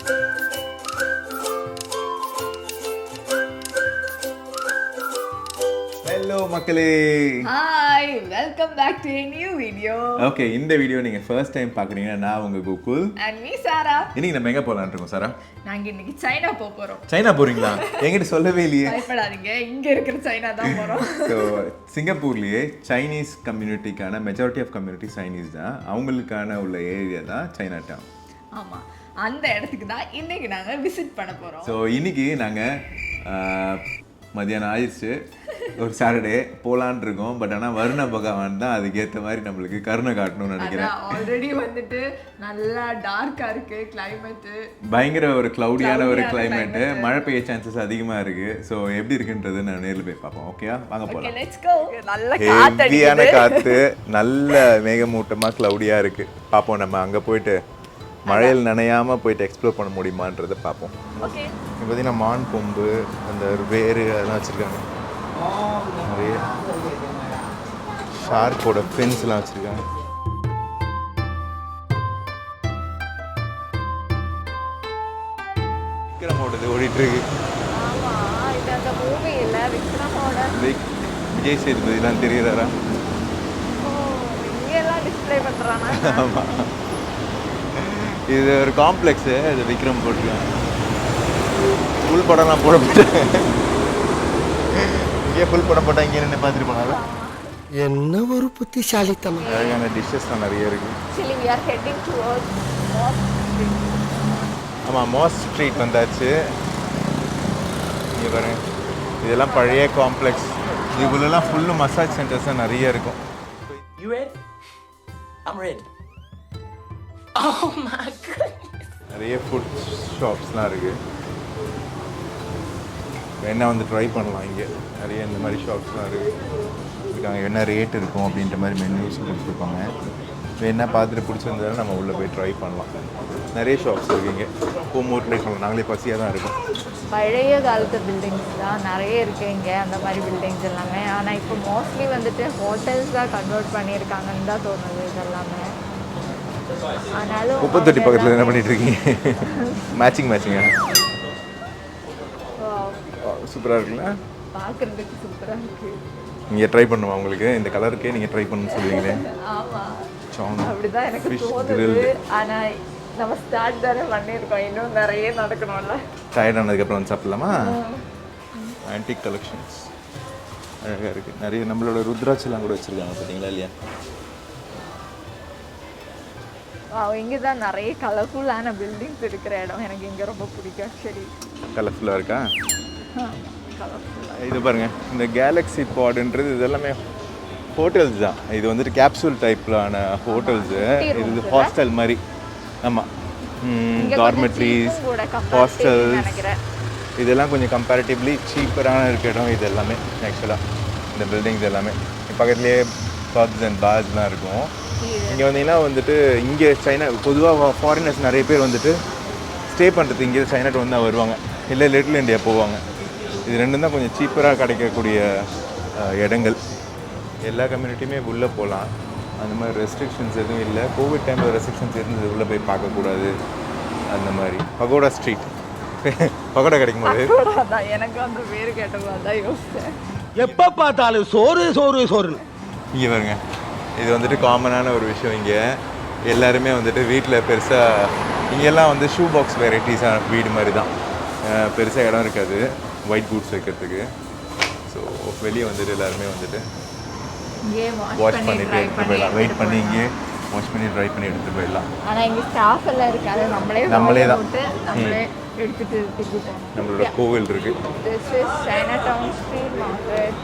Hello மக்களே. Hi, welcome back to a new video. Okay, இந்த video நீங்க first time பாக்குறீங்கன்னா நான் உங்க கோகுல் and me Sara. இன்னைக்கு நம்ம எங்க போலாம்னு இருக்கோம் சாரா? நாங்க இன்னைக்கு சைனா போறோம். சைனா போறீங்களா? என்கிட்ட சொல்லவே இல்லையே. பயப்படாதீங்க, இங்க இருக்கிற சைனா தான் போறோம். So சிங்கப்பூர்லயே சைனீஸ் கம்யூனிட்டிக்கான மெஜாரிட்டி ஆஃப் கம்யூனிட்டி சைனீஸ் தான். அவங்களுக்கான உள்ள ஏரியா தான் சைனாடவுன். ஆமா, அந்த இடத்துக்கு தான் இன்னைக்கு நாங்க விசிட் பண்ண போறோம். ஸோ இன்னைக்கு நாங்க மதியானம் ஆயிடுச்சு, ஒரு சாட்டர்டே போலான் இருக்கோம். பட் ஆனால் வருண பகவான் தான் அதுக்கேற்ற மாதிரி நம்மளுக்கு கருணை காட்டணும்னு நினைக்கிறேன். ஆல்ரெடி வந்துட்டு நல்லா டார்க்கா இருக்கு கிளைமேட், பயங்கர ஒரு கிளவுடியான ஒரு கிளைமேட், மழை பெய்ய சான்சஸ் அதிகமாக இருக்கு. ஸோ எப்படி இருக்குன்றது நான் நேரில் போய் பார்ப்போம். ஓகேயா, வாங்க போகலாம். நல்ல ஹெவியான காற்று, நல்ல மேகமூட்டமாக கிளவுடியாக இருக்கு. பார்ப்போம், நம்ம அங்கே போயிட்டு மழையில் நனையாமல் போயிட்டு எக்ஸ்ப்ளோர் பண்ண முடியுமான்றதை பார்ப்போம். ஓகே, இப்போ பார்த்தீங்கன்னா மான் கொம்பு, அந்த வேறு அதெல்லாம் வச்சுருக்காங்க. நிறைய ஷார்க்கோட ஃபின்ஸ்லாம் வச்சுருக்காங்க. விக்ரமோடது ஓடிட்டுருக்கு. விஜய் சேதுபதிலாம் தெரியுறாரா? ஆமாம், இது ஒரு காம்ப்ளெக்ஸு. இது விக்ரம் போட்டிருக்காங்க. ஃபுல் படம்லாம் போடப்பட்டாங்க. இங்கே ஃபுல் படம் போட்டால் இங்கே நின்று பார்த்துட்டு போனாலும் என்ன ஒரு புத்திசாலித்தனம். அழகான டிஷ்ஷஸ்லாம் நிறைய இருக்குது. ஆமாம், மாஸ் ஸ்ட்ரீட் வந்தாச்சு. இங்கே பாருங்க, இதெல்லாம் பழைய காம்ப்ளெக்ஸ். இதுக்குள்ளெல்லாம் ஃபுல்லு மசாஜ் சென்டர்ஸ் தான் நிறைய இருக்கும். You red? I'm red. Oh my goodness. நிறைய ஃபுட் ஷாப்ஸ்லாம் இருக்குது. என்ன வந்து ட்ரை பண்ணலாம். இங்கே நிறைய இந்த மாதிரி ஷாப்ஸ்லாம் இருக்குது. என்ன ரேட் இருக்கும் அப்படின்ற மாதிரி மெனுஸ் கொடுத்துருப்பாங்க. என்ன பார்த்துட்டு பிடிச்சிருந்தாலும் நம்ம உள்ளே போய் ட்ரை பண்ணலாம். நிறைய ஷாப்ஸ் இருக்குது இங்கே. போகும்போது ட்ரை பண்ணலாம். நாங்களே பசியாக தான் இருக்கும். பழைய காலத்து பில்டிங்ஸ் தான் நிறைய இருக்குது இங்கே, அந்த மாதிரி பில்டிங்ஸ் எல்லாமே. ஆனால் இப்போ மோஸ்ட்லி வந்துட்டு ஹோட்டல்ஸ் தான் கன்வெர்ட் பண்ணியிருக்காங்கன்னு தான் தோணுது இதெல்லாமே. ஆனாலும் குப்பத்தொட்டி பக்கத்தில் என்ன பண்ணிட்டு இருக்கீங்க? மேட்சிங்கா? சூப்பராக இருக்குல்ல, பார்க்குறதுக்கு சூப்பராக இருக்குது. நீங்கள் ட்ரை பண்ணுவோம். உங்களுக்கு இந்த கலருக்கே நீங்கள் ட்ரை பண்ணணும்னு சொல்லுவீங்களே. ஆமாம், அப்படிதான் எனக்கு தோணுது. ஆனால் நம்ம ஸ்டார்ட் தானே பண்ணியிருக்கோம், இன்னும் நிறைய நடக்கணும்ல. டயர்ட் ஆனதுக்கப்புறம் வந்து சாப்பிடலாமா? ஆன்டிக் கலெக்ஷன்ஸ் அழகாக இருக்குது. நிறைய நம்மளோட ருத்ராட்செல்லாம் கூட வச்சுருக்காங்க, பார்த்தீங்களா இல்லையா? இங்கே தான் நிறைய கலர்ஃபுல்லான பில்டிங்ஸ் இருக்கிற இடம். எனக்கு இங்கே ரொம்ப பிடிக்கும். சரி, கலர்ஃபுல்லாக இருக்கா? கலர்ஃபுல்லாக இது பாருங்கள், இந்த கேலக்ஸி பாடுன்றது இதெல்லாமே ஹோட்டல்ஸ் தான். இது வந்துட்டு கேப்சூல் டைப்லான ஹோட்டல்ஸு. இது ஹாஸ்டல் மாதிரி. ஆமாம், டார்மெட்ரிஸ், ஹாஸ்டல்ஸ், இதெல்லாம் கொஞ்சம் கம்பேரிட்டிவ்லி சீப்பரான இருக்க இடம் இது எல்லாமே. ஆக்சுவலாக இந்த பில்டிங்ஸ் எல்லாமே பக்கத்துலேயே பப்ஸ் அண்ட் பார்ஸ்லாம் இருக்கும். இங்கே வந்தீங்கன்னா வந்துட்டு இங்கே சைனா பொதுவாக ஃபாரினர்ஸ் நிறைய பேர் வந்துட்டு ஸ்டே பண்ணுறது இங்கே சைனாட்டு வந்து வருவாங்க, இல்லை லிட்டில் இந்தியா போவாங்க. இது ரெண்டும் தான் கொஞ்சம் சீப்பராக கிடைக்கக்கூடிய இடங்கள். எல்லா கம்யூனிட்டியுமே உள்ளே போகலாம். அந்த மாதிரி ரெஸ்ட்ரிக்ஷன்ஸ் எதுவும் இல்லை. கோவிட் டைமில் ரெஸ்ட்ரிக்ஷன்ஸ் இருந்தது, உள்ளே போய் பார்க்கக்கூடாது அந்த மாதிரி. பகோடா ஸ்ட்ரீட் பகோடா கிடைக்கும் போது எனக்கு அந்த பேர் கேட்டது அதான் யோசிச்சேன். எப்போ பார்த்தாலும் சோறு சோறு சோறுன்னு. இங்கே பாருங்க, இது வந்துட்டு காமனான ஒரு விஷயம். இங்கே எல்லாருமே வந்துட்டு வீட்டில் பெருசாக இங்கெல்லாம் வந்து ஷூ பாக்ஸ் வெரைட்டிஸாக வீடு மாதிரி தான். பெருசாக இடம் இருக்காது ஒயிட் பூட்ஸ் வைக்கிறதுக்கு. ஸோ வெளியே வந்துட்டு எல்லாருமே வந்துட்டு வாஷ் பண்ணிட்டு எடுத்துகிட்டு போயிடலாம். வெயிட் பண்ணி இங்கே வாஷ் பண்ணி ட்ரை பண்ணி எடுத்துகிட்டு போயிடலாம். ஆனால் இங்கே ஸ்டாஃப் எல்லாம் இருக்காது, நம்மளே தான் எடுத்துகிட்டு போகணும். நம்மளோட கோவில் இருக்குது, This is Chinatown Street Market,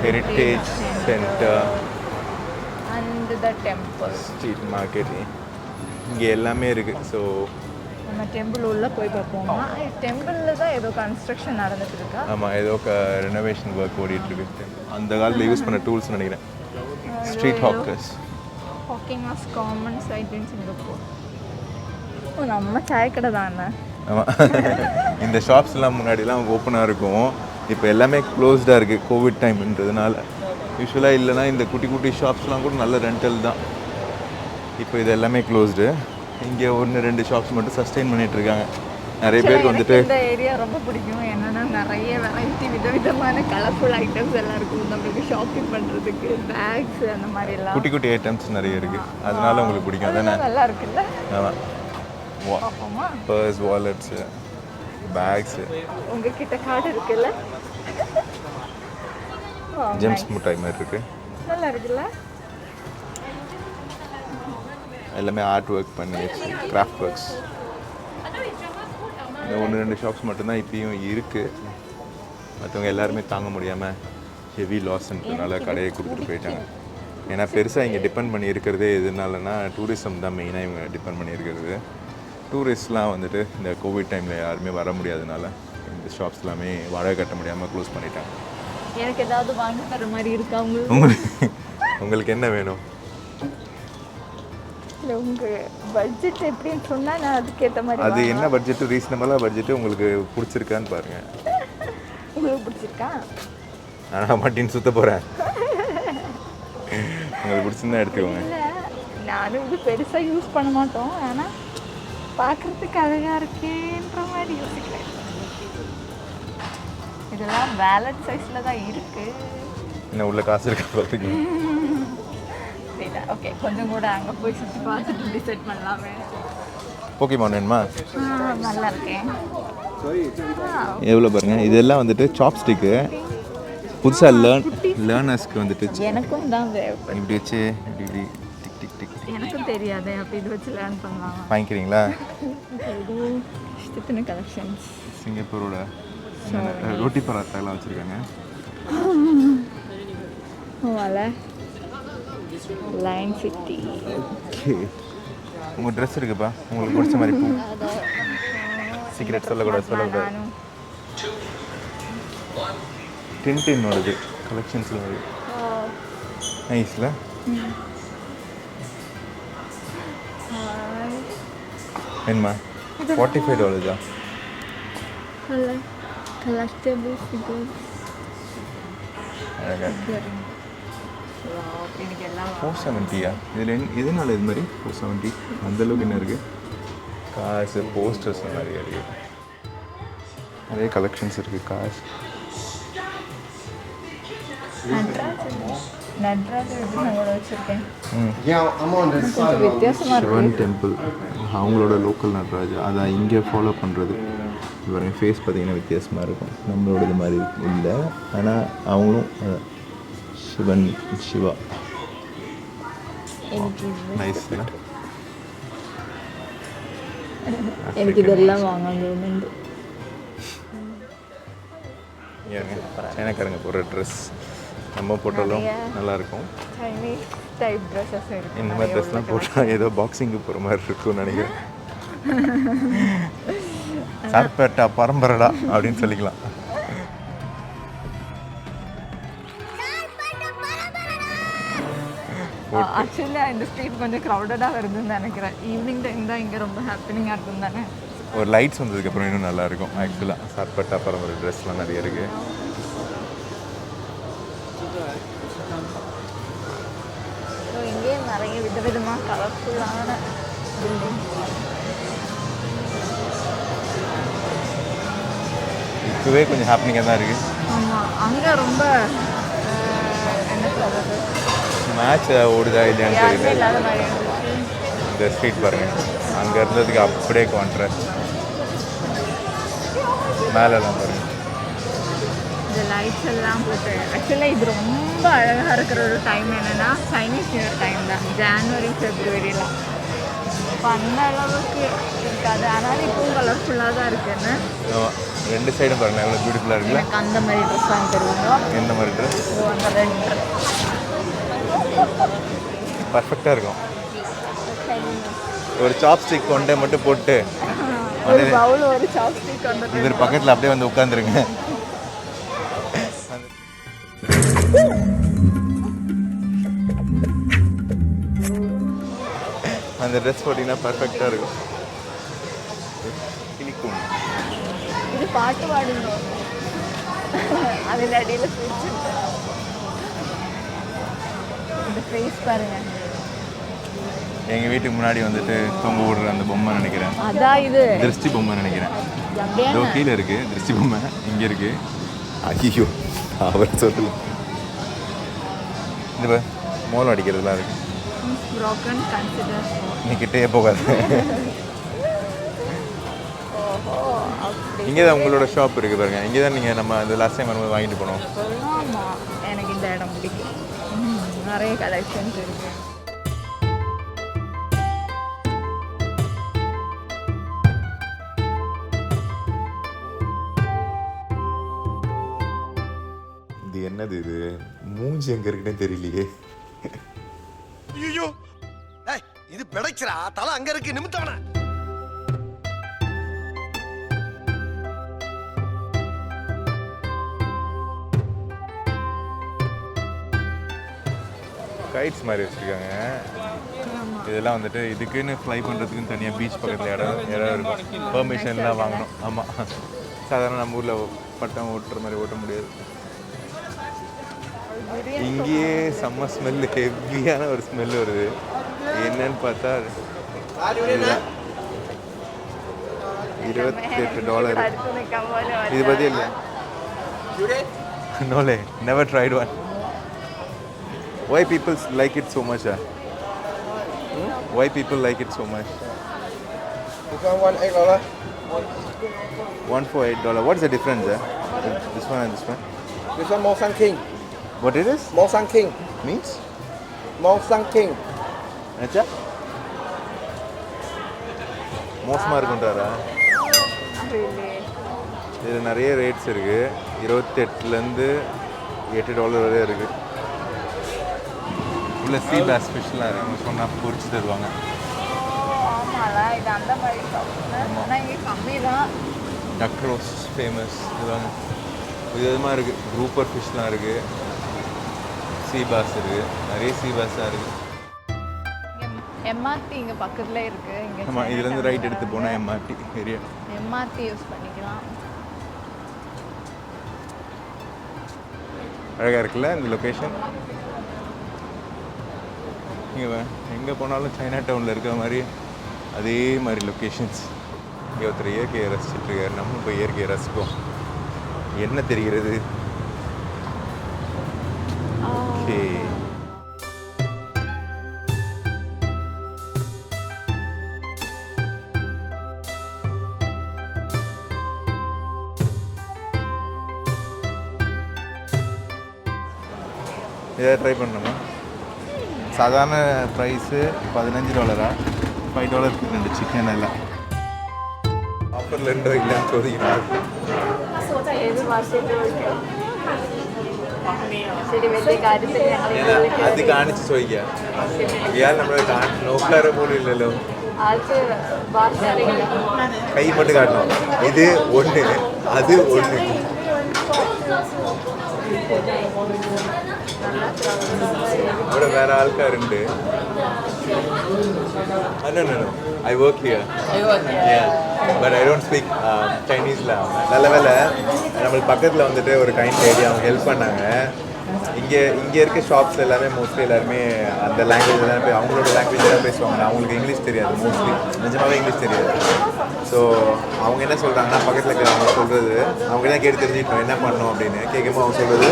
heritage centre and the temple. Street market, இங்கே எல்லாமே இருக்குது. ஸோ நம்ம டெம்பிள் உள்ளே போய் பார்ப்போமா? டெம்பிளில் தான் ஏதோ கன்ஸ்ட்ரக்ஷன் நடந்துட்டு இருக்கா. ஆமாம், ஏதோ ரெனோவேஷன் ஒர்க் ஓடிட்டுருக்கு. அந்த காலத்தில் யூஸ் பண்ண டூல்ஸ் நினைக்கிறேன். Street hawkers. Hawking was common sight in Singapore. Oh, நம்ம சாய் கடை தானே. ஆமாம், இந்த ஷாப்ஸ்லாம் முன்னாடிலாம் ஓப்பனாக இருக்கும். இப்போ எல்லாமே க்ளோஸ்டாக இருக்குது கோவிட் டைம்ன்றதுனால. யூஸ்வலாக இல்லைனா இந்த குட்டி குட்டி ஷாப்ஸ்லாம் கூட நல்ல ரெண்டல் தான். இப்போ இது எல்லாமே க்ளோஸ்டு. இங்கே 1-2 ஷாப்ஸ் மட்டும் சஸ்டெயின் பண்ணிகிட்ருக்காங்க. நிறைய பேருக்கு வந்துட்டு இந்த ஏரியா ரொம்ப பிடிக்கும். என்னன்னா நிறைய வெரைட்டி விதவிதமான கலர்ஃபுல் ஐட்டம்ஸ் எல்லாம் இருக்கும். நம்மளுக்கு ஷாப்பிங் பண்ணுறதுக்கு பேக்ஸ் அந்த மாதிரி எல்லாம் குட்டி குட்டி ஐட்டம்ஸ் நிறைய இருக்குது. அதனால உங்களுக்கு பிடிக்கும் அதானே? நல்லா இருக்குல்ல. ஆமாம், பர்ஸ், வாலெட்ஸு, பேக்ஸு. உங்ககிட்ட கார்டு இருக்குல்ல? ஜெம்ஸ் மிட்டாய் மாதிரி இருக்குது. நல்லா இருக்குல்ல? எல்லாமே ஆர்ட் ஒர்க் பண்ணி கிராஃப்ட் ஒர்க்ஸ். இந்த 1-2 ஷாப்ஸ் மட்டும்தான் இப்பயும் இருக்குது. மற்றவங்க எல்லாருமே தாங்க முடியாமல் ஹெவி லாஸ்ன்றதுனால கடையை கொடுத்துட்டு போயிட்டாங்க. ஏன்னா பெருசாக இங்கே டிபெண்ட் பண்ணி இருக்கிறதே எதுனாலனா டூரிசம் தான் மெயினாக இவங்க டிபெண்ட் பண்ணி இருக்கிறது. டூரிஸ்ட்லாம் வந்துட்டு இந்த கோவிட் டைமில் யாருமே வர முடியாதனால இந்த ஷாப்ஸ் எல்லாமே வாடகை கட்ட முடியாமல் க்ளோஸ் பண்ணிட்டாங்க. எனக்கு ஏதாவது வாங்கி தர மாதிரி இருக்கா உங்களுக்கு என்ன வேணும்? இல்லை உங்கள் பட்ஜெட் எப்படின்னு சொன்னால் நான் அதுக்கேற்ற மாதிரி. அது என்ன பட்ஜெட்டு? ரீசனபிளாக பட்ஜெட்டு உங்களுக்கு பிடிச்சிருக்கான்னு பாருங்கள். உங்களுக்கு பிடிச்சிருக்கா? நான் மாட்டின்னு சுற்ற போகிறேன். உங்களுக்கு பிடிச்சிருந்தா எடுத்துக்கோங்க. இல்லை நானும் இது பெருசாக யூஸ் பண்ண மாட்டோம். ஆனால் பார்க்குறதுக்கு அழகாக இருக்கேன்ற மாதிரி யோசிக்கிறேன். இதெல்லாம் வேலட் சைஸில் தான் இருக்குது. இன்னும் உள்ள காசு இருக்கா பார்த்துக்கோங்க. ஓகே, கொஞ்சம் கூட அங்கே போய் சுற்றி பார்த்துட்டு டிசைட் பண்ணலாமே. போக்கிமான் வேணுமா? நல்லா இருக்கேன். எவ்வளோ பாருங்கள். இதெல்லாம் வந்துட்டு சாப்ஸ்டிக்கு புதுசாக லேர்னர்ஸ்க்கு வந்துட்டு எனக்கும் தான் இப்படி வச்சு இப்படி டிக் டிக் டிக். எனக்கும் தெரியாது. அப்போ இது வச்சு லேர்ன் பண்ணலாம். வாங்கிக்கிறீங்களா? இது இஷ்டத்தின கலெக்ஷன்ஸ். சிங்கப்பூரோட ரொட்டி பராத்தாலாம் வச்சுருக்காங்க. Line city. ஓகே, உங்கள் ட்ரெஸ் இருக்குப்பா உங்களுக்கு பிடிச்ச மாதிரி பூ. சீக்ரெட் சொல்லக்கூடாது. டின்டினோடது கலெக்ஷன்ஸில் வருது. நைஸில். என்னம்மா $45? collectible figures. $470. இதில் எதனால இது மாதிரி 470? அந்தளவுக்கு என்ன இருக்குது? காசு, போஸ்டர்ஸ் நிறைய இருக்குது. நிறைய கலெக்ஷன்ஸ் இருக்குது. காசு, சிவன் டெம்பிள் அவங்களோட லோக்கல் நடராஜா. அதான் இங்கே ஃபாலோ பண்ணுறது. இவரையும் ஃபேஸ் பார்த்தீங்கன்னா வித்தியாசமாக இருக்கும். நம்மளோட இது மாதிரி இல்லை, ஆனால் அவங்களும் சிவா. நைஸ். எனக்கு இதெல்லாம் வாங்கணும். சைனாக்காரங்க போடுற ட்ரெஸ் நம்ம போட்டாலும் நல்லாயிருக்கும். சைனீஸ் டைப் ட்ரெஸ்ஸஸ் இருக்குது. இந்த மாதிரி ட்ரெஸ்லாம் போட்டால் ஏதோ பாக்ஸிங்கு போகிற மாதிரி இருக்கும்னு நினைக்கிறேன். சார்பேட்டா பரம்பரடா அப்படின்னு சொல்லிக்கலாம். ஆக்சுவலி இந்த ஸ்ட்ரீட் கொஞ்சம் க்ரௌடடாக வருதுன்னு நினைக்கிறேன். ஈவினிங் டைம் தான் இங்கே ரொம்ப ஹாப்பினிங்காக இருக்கும் தானே. ஒரு லைட்ஸ் வந்ததுக்கப்புறம் இன்னும் நல்லாயிருக்கும். ஆக்சுவலாக சார்பேட்டா பரம்பரை ட்ரெஸ்லாம் நிறைய இருக்குது. இங்கே நிறைய விதவிதமாக கலர்ஃபுல்லான பில்டிங். இப்போவே கொஞ்சம் ஹாப்பினிங்காக தான் இருக்குது. ஆமாம், அங்கே ரொம்ப என்ன சொல்கிறது, மேட்ச் ஓடுதா இல்லையான்னு தெரியல. இல்லாத மாதிரி இந்த ஸ்ட்ரீட் பாருங்கள், அங்கே இருந்ததுக்கு அப்படியே கான்ட்ராஸ்ட். மேலெல்லாம் பாருங்கள், இந்த லைட்ஸ் எல்லாம் போட்டு. ஆக்சுவலாக இது ரொம்ப அழகாக இருக்கிற ஒரு டைம் என்னென்னா சைனீஸ் நியூ இயர் டைம் தான், ஜான்வரி ஃபெப்ரவரிலாம். இப்போ அந்த அளவுக்கு இருக்காது, ஆனாலும் இப்போவும் கலர்ஃபுல்லாக தான் இருக்குன்னு. ஆமாம், ரெண்டு சைடும் பாருங்கள் எவ்வளோ பியூட்டிஃபுல்லாக இருக்குல்ல. எனக்கு அந்த மாதிரி ட்ரெஸ் வாங்கி தருவாங்க. எந்த மாதிரி ட்ரெஸ்? அந்த ரெட் ட்ரெஸ் பர்ஃபெக்டாக இருக்கும். ஒரு சாப்ஸ்டிக் கொண்டே மட்டும் போட்டு ஒரு பவுல் ஒரு சாப்ஸ்டிக் கொண்டு இவர் பக்கத்தில் அப்படியே வந்து உட்காந்துருங்க. அந்த ட்ரெஸ் போட்டிங்கன்னா பர்ஃபெக்டாக இருக்கும். கிளிக்கும். இது பாட்டு பாடணும், அதில் அடியில் பிடிச்சிருக்கேன். இந்த ஃபேஸ் பாருங்கள். எங்கள் வீட்டுக்கு முன்னாடி வந்துட்டு தொங்க விடுற அந்த பொம்மை நினைக்கிறேன். அதான் இது திருஷ்டி பொம்மை நினைக்கிறேன். இதோ கீழே இருக்குது திருஷ்டி பொம்மை இங்கே இருக்குது. ஐயோ அவர் சொல்லு இந்த மோளம் அடிக்கிறதுலாம் இருக்குது. நீ கிட்டே போகாது. இங்கே தான் உங்களோட ஷாப் இருக்குது பாருங்க. இங்கே தான் நீங்கள் நம்ம அந்த லாஸ்ட் டைம் வரும்போது வாங்கிட்டு போனோம். ஆமாம், எனக்கு இந்த இடம் பிடிக்கும். நிறைய கலெக்ஷன்ஸ் இருக்குது. இது என்னது இது? மூஞ்சி எங்கே இருக்குன்னு தெரியலையே. ஐயோ இது பிடைக்கிறா தலை அங்க இருக்கு நிமித்தவன. கைட்ஸ் மாதிரி வச்சுருக்காங்க. இதெல்லாம் வந்துட்டு இதுக்குன்னு ஃப்ளை பண்ணுறதுக்குன்னு தனியாக பீச் பக்கத்தில் இடம் இருக்கும். பெர்மிஷன்லாம் வாங்கணும். ஆமாம், சாதாரண நம்ம ஊரில் பட்டம் ஓட்டுற மாதிரி ஓட்ட முடியாது. இங்கேயே செம்ம ஸ்மெல்லு, ஹெவியான ஒரு ஸ்மெல் வருது. என்னன்னு பார்த்தா $28. இது பற்றி இல்லை. நோலே, never tried one. Why people like it so much? Why people like it so much? This one $8. One for $8. What's the difference? This one and this one? This one Mosang King. What it is? Mosang King. Means? Mosang King. Acha? மோசமாக இருக்குன்றாரா? இதில் நிறைய rates இருக்குது. $28லேருந்து $8 வரை இருக்குது. இல்லை சீ base ஃபிஷ்லாம் இருக்குது. சொன்னால் பொரிச்சு தருவாங்க. ஆமாம்ல, இது அந்த மாதிரி ஆனால் இங்கே கம்மி தான். டக் ரோஸ் ஃபேமஸ். இதுவாங்க விதமாக இருக்குது. குரூப்பர் ஃபிஷ்லாம் இருக்குது. சீ பாஸ் இருக்குது. நிறைய சீ பாஸாக இருக்குது. எம்ஆர்டி இங்கே பக்கத்தில் இருக்குது. இங்கே ஆமாம், இதுலேருந்து ரைட் எடுத்து போனால் எம்ஆர்டி ஏரியா. எம்ஆர்டி யூஸ் பண்ணிக்கலாம். அழகாக இருக்குல்ல இந்த லொக்கேஷன். இங்கே எங்கே போனாலும் சைனா டவுனில் இருக்கிற மாதிரி அதே மாதிரி லொக்கேஷன்ஸ். இங்கே ஒருத்தர் இயற்கையை ரசிச்சுட்ருக்காரு. நம்மளும் போய் இயற்கையை ரசிப்போம். என்ன தெரிகிறது? ஓகே, இதை ட்ரை பண்ணணுமா? சாதாரண ப்ரைஸு $15. $5 ரெண்டு சிக்கன் எல்லாம் ஆஃபரில் ரெண்டோ இல்லைன்னு சோதிக்கிறாங்க. അത് കാണിച്ച് ചോദിക്കാം. ഇയാൾ നമ്മളെ നോക്കാറ് പോലും ഇല്ലല്ലോ. കൈ കൊണ്ട് കാട്ടണം. ഇത് ഒന്ന്, അത് ഒന്ന്. ഇവിടെ വേറെ ആൾക്കാരുണ്ട്. I work here. Yeah, but I don't speak Chinese. நல்ல வேலை நம்ம பக்கத்தில் வந்துட்டு ஒரு கைண்ட் லேடி அவங்க ஹெல்ப் பண்ணாங்க. இங்கே இருக்க ஷாப்ஸ் எல்லாமே மோஸ்ட்லி எல்லாருமே அந்த லாங்குவேஜ் எல்லாம் அவங்களோட லாங்குவேஜ் எல்லாம் பேசுவாங்க. அவங்களுக்கு இங்கிலீஷ் தெரியாது. மோஸ்ட்லி நிஜமாகவே இங்கிலீஷ் தெரியாது. ஸோ அவங்க என்ன சொல்கிறாங்கன்னா பக்கத்தில் இருக்கிற அவங்க சொல்கிறது அவங்க தான் கேட்டு தெரிஞ்சுக்கணும் என்ன பண்ணணும் அப்படின்னு. கேட்கும்போது அவங்க சொல்கிறது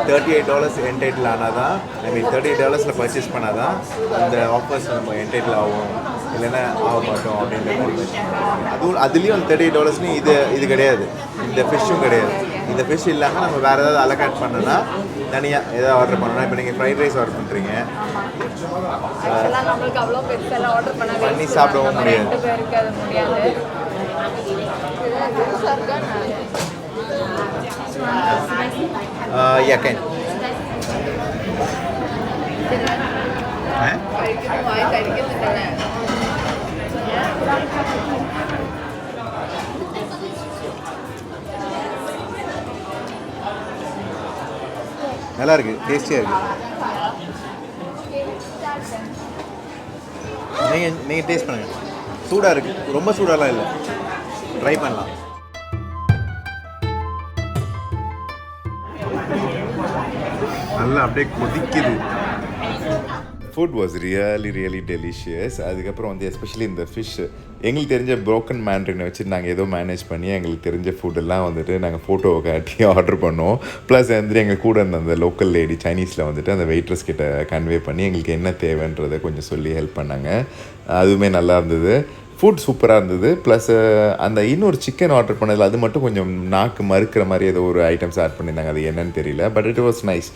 $38 என்டைட்டில் ஆனால் தான், ஐ மீன் $38 பர்ச்சேஸ் பண்ணால் தான் அந்த ஆஃபர்ஸ் நம்ம என்டைட்டில் ஆகும், இல்லைன்னா ஆக மாட்டோம் அப்படின்ற மாதிரி. அதுலேயும் அந்த $38 இது கிடையாது. இந்த ஃபிஷ்ஷும் கிடையாது. இந்த ஃபிஷ் இல்லாமல் நம்ம வேறு ஏதாவது அலகாட் பண்ணோன்னா தனியாக ஏதாவது ஆர்டர் பண்ணோன்னா, இப்போ நீங்கள் ஃப்ரைட் ரைஸ் ஆர்டர் பண்ணுறீங்க, பண்ணி சாப்பிடவும் முடியாது. Yeah, can. நல்லா இருக்கு, டேஸ்டியாக இருக்கு. நீங்கள் டேஸ்ட் பண்ணுங்க. சூடாக இருக்கு, ரொம்ப சூடாலாம் இல்லை, ட்ரை பண்ணலாம். நல்லா அப்படியே கொதிக்குது. Food was really delicious. அதுக்கப்புறம் வந்து எஸ்பெஷலி இந்த ஃபிஷ் எங்களுக்கு தெரிஞ்ச ப்ரோக்கன் மேண்ட்ரினை வச்சுட்டு நாங்கள் ஏதோ மேனேஜ் பண்ணி எங்களுக்கு தெரிஞ்ச ஃபுட்டெல்லாம் வந்துட்டு நாங்கள் ஃபோட்டோவை காட்டி ஆர்டர் பண்ணோம். ப்ளஸ் வந்துட்டு எங்கள் கூட இருந்த அந்த லோக்கல் லேடி சைனீஸில் வந்துட்டு அந்த வெயிட்ரஸ் கிட்ட கன்வே பண்ணி எங்களுக்கு என்ன தேவைன்றதை கொஞ்சம் சொல்லி ஹெல்ப் பண்ணாங்க. அதுவுமே நல்லா இருந்தது. ஃபுட் சூப்பராக இருந்தது. ப்ளஸ் அந்த இன்னொரு சிக்கன் ஆர்டர் பண்ணதில் அது மட்டும் கொஞ்சம் நாக்கு மறுக்கிற மாதிரி ஏதோ ஒரு ஐட்டம்ஸ் ஆட் பண்ணியிருந்தாங்க. அது என்னன்னு தெரியல. But it was nice.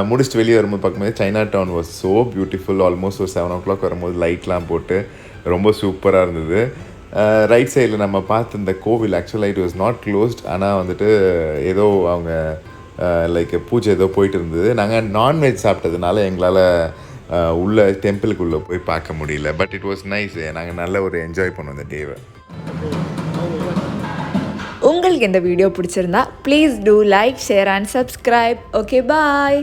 முடிச்சுட்டு வெளியே வரும்போது பார்க்கும்போது China town was so beautiful. Almost ஒரு 7 o'clock வரும்போது லைட்லாம் போட்டு ரொம்ப சூப்பராக இருந்தது. ரைட் சைடில் நம்ம பார்த்து இந்த கோவில் ஆக்சுவலாக இட் வாஸ் நாட் க்ளோஸ்ட். ஆனால் வந்துட்டு ஏதோ அவங்க லைக் பூஜை ஏதோ போயிட்டு இருந்தது. நாங்கள் நான்வெஜ் சாப்பிட்டதுனால எங்களால் உள்ள டெம்பிளுக்குள்ளே போய் பார்க்க முடியல. But it was nice. நாங்கள் நல்ல ஒரு என்ஜாய் பண்ணோம் இந்த டேவை. உங்களுக்கு இந்த வீடியோ பிடிச்சிருந்தா please do like, share and subscribe. Okay, bye.